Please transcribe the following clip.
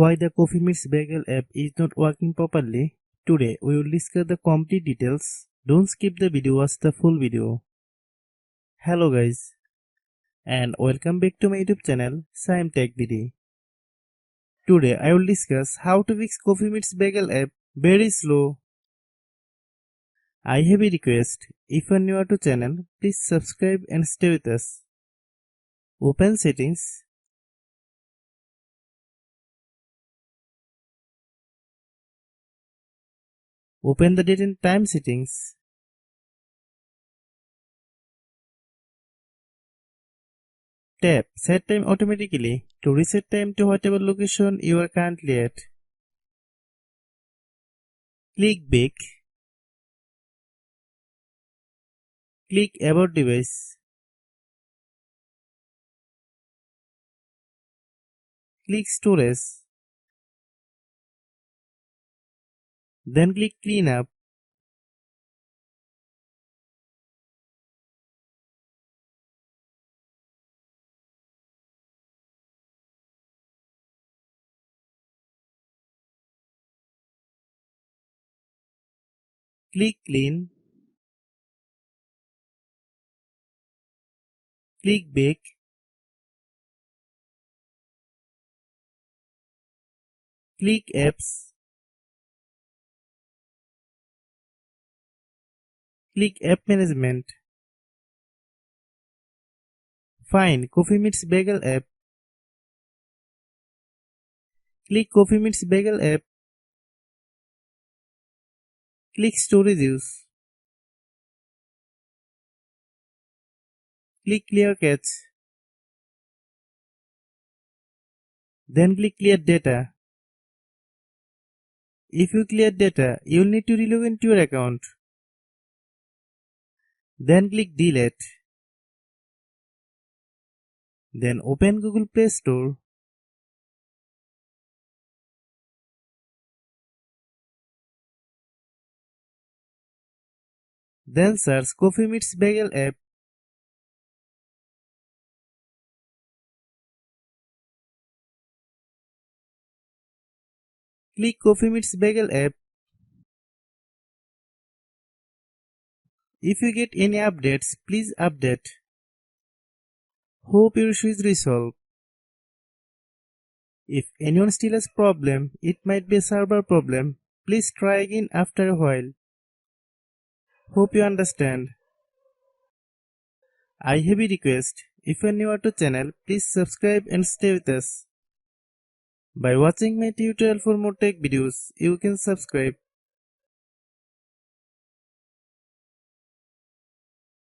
why the Coffee Meets Bagel app is not working properly. Today we will discuss the complete details. Don't skip the video, watch the full video. Hello guys and welcome back to my YouTube channel Shaem Tech BD. Today I will discuss how to fix Coffee Meets Bagel app very slow. I have a request. If you are new to channel, please subscribe and stay with us. Open settings. Open the date and time settings. Tap Set Time automatically to reset time to whatever location you are currently at. Click Back. Click About Device. Click Storage. Then click Clean Up. Click Clean. Click Back. Click Apps. Click App Management. Find Coffee Meets Bagel app. Click Coffee Meets Bagel app. Click Storage Use. Click Clear Cache. Then click Clear Data. If you clear data, you will need to relog into your account. Then click Delete. Then open Google Play Store. Then search Coffee Meets Bagel app. Click Coffee Meets Bagel app. If you get any updates, please update. Hope your issue is resolved. If anyone still has problem, it might be a server problem. Please try again after a while. Hope you understand. I have a request. If you are new to channel, please subscribe and stay with us. By watching my tutorial for more tech videos, you can subscribe.